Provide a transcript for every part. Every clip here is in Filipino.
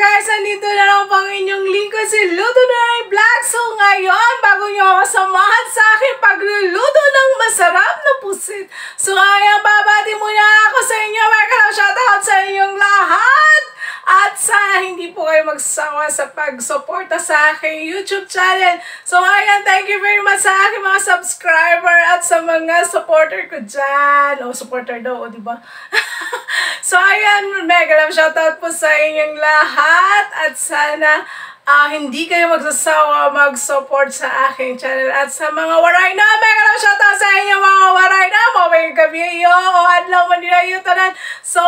guys, nandito na lang pang inyong lingkod si Luto Nanay Vlog. So ngayon, bago nyo ako samahan sa aking pagluluto ng masarap na pusit. So ngayon, babati muna ako sa inyo. May shoutout sa inyong lahat. At sana hindi po kayo magsawa sa pag-suporta sa aking YouTube channel. So ayan, thank you very much sa aking mga subscriber at sa mga supporter ko dyan. O, supporter daw, o diba? So ayan, mega love shoutout po sa inyong lahat. At sana hindi kayo magsasawa mag-support sa aking channel. At sa mga waray na, mega love shoutout sa inyo mga waray na. Mawag gabi iyo o adlaw man nila iyo tanan. So,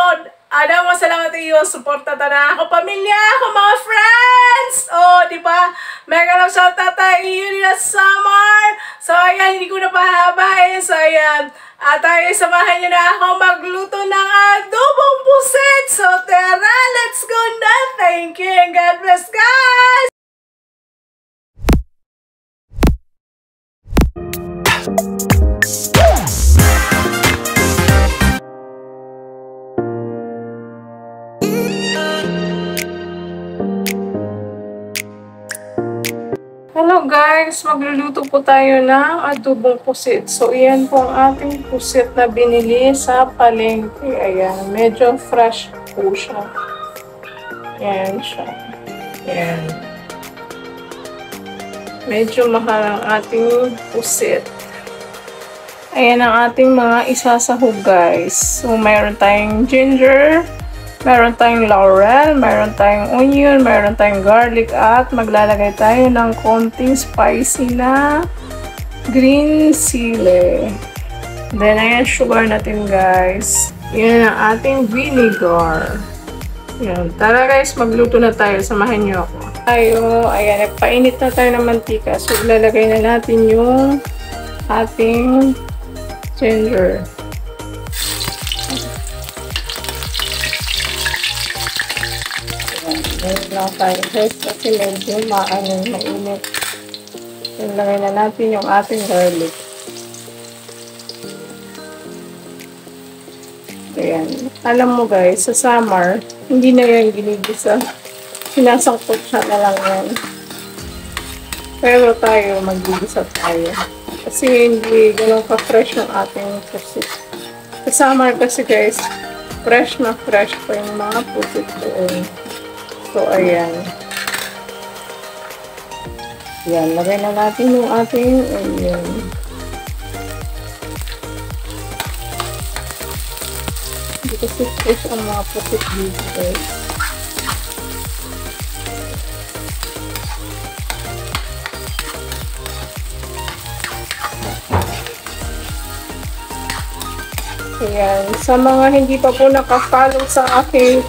ada mo salamat iyo, suporta ta na ako, pamilya, ako mga friends. Oh, di ba? Mega love shoutout tayo nila Summer. So, ayan, hindi ko na pahabain. So, ayan, tayo samahan nyo na ako magluto ng adobong pusit. So, tara, let's go na. Thank you and God bless, guys. Hello guys, magluluto po tayo ng adobong pusit. So, iyan po ang ating pusit na binili sa palengke. Ayan, medyo fresh po siya. Ayan siya. Ayan. Medyo mahal ang ating pusit. Ayan ang ating mga isasahog guys. So, mayroon tayong ginger, meron tayong laurel, meron tayong onion, meron tayong garlic, at maglalagay tayo ng konting spicy na green chili. Then, ayan, sugar natin guys. Yan ang ating vinegar. Yan. Tara guys, magluto na tayo. Samahan nyo ako. Ayan, nagpainit na tayo ng mantika. So, ilalagay na natin yung ating ginger. Ngayon lang tayo guys kasi medyo mainit. Ilagay na natin yung ating garlic. Ayan. Alam mo guys, sa summer, hindi na yan ginigisa. Sinasangkot siya na lang yan. Pero tayo, maggigisa tayo. Kasi hindi ganun ka-fresh yung ating pusit. Sa summer kasi guys, fresh na fresh pa yung mga pusit doon. So, ayan. Ayan, lagay na natin yung ating onion. Hindi kasi fresh ang mga pusit dito guys. Ayan. Sa mga hindi pa po naka-follow sa aking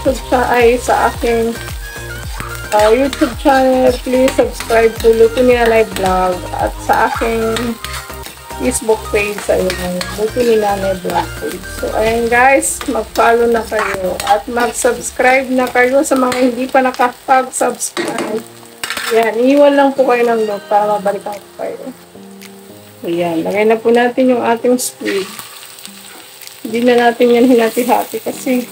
YouTube channel, please subscribe to Luto Nanay Vlog, at sa aking Facebook page sa yung Luto Nanay Vlog page. So, ayan guys, mag-follow na kayo at mag-subscribe na kayo sa mga hindi pa nakapag-subscribe. Ayan, iwan lang po kayo ng note para mabalikan ko kayo. Ayan, lagay na po natin yung ating squid. Hindi na natin yan hinati-hati kasi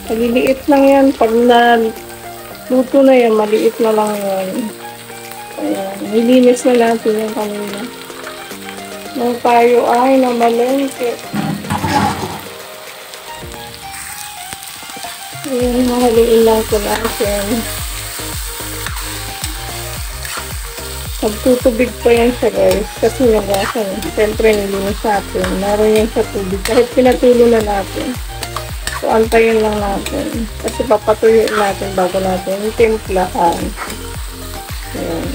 maliliit lang yan. Pag luto na yan, maliit na lang yan. Ayan. Nilinis na natin yan kanina. Nung tayo ay namalengke. Ayan, mahaliin lang ko natin. Magtutubig pa yan siya guys. Kasi nagasan. Siyempre nilinis natin. Meron yan sa tubig. Kahit pinatulo na natin. So, antayin lang natin. Kasi papatuyo natin bago natin timplahan. Ayan.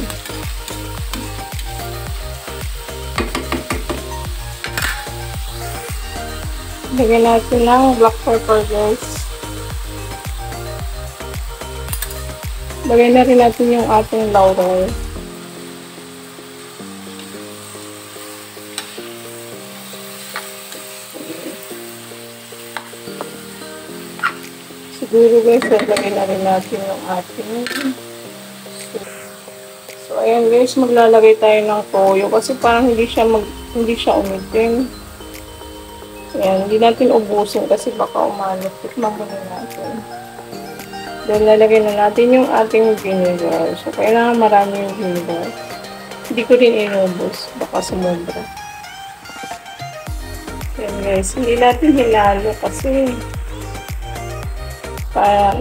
Lagyan natin ng black pepper guys. Lagyan na rin natin yung ating laurel. Siguro guys, lagay na rin natin yung ating so ayan guys, maglalagay tayo ng toyo kasi parang hindi siya umitin. Ayan, hindi natin ubusin kasi baka umanot. Tikman muna natin. Then, lalagay na natin yung ating vinegar. So, kailangan marami yung vinegar. Hindi ko rin inubos. Baka sumobra. Yan guys. Hindi natin hinalo kasi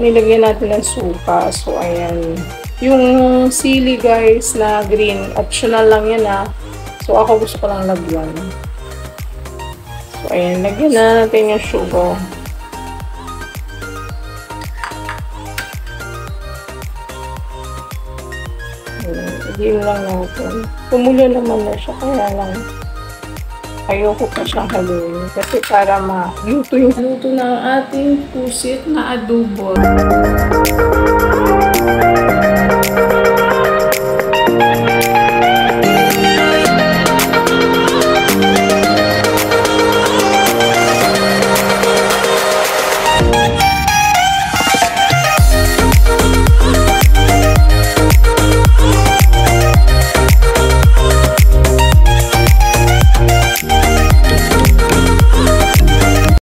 nilagyan natin ng suka. So, ayan. Yung sili guys na green, optional lang yan ha. So, ako gusto ko lang lagyan. So, ayan. Lagyan na natin yung sugar. Ayan lang natin. Kumulo naman na siya. Kaya lang ayoko pa siyang haluin. Kasi para maluto yung luto ng ating pusit na adobo.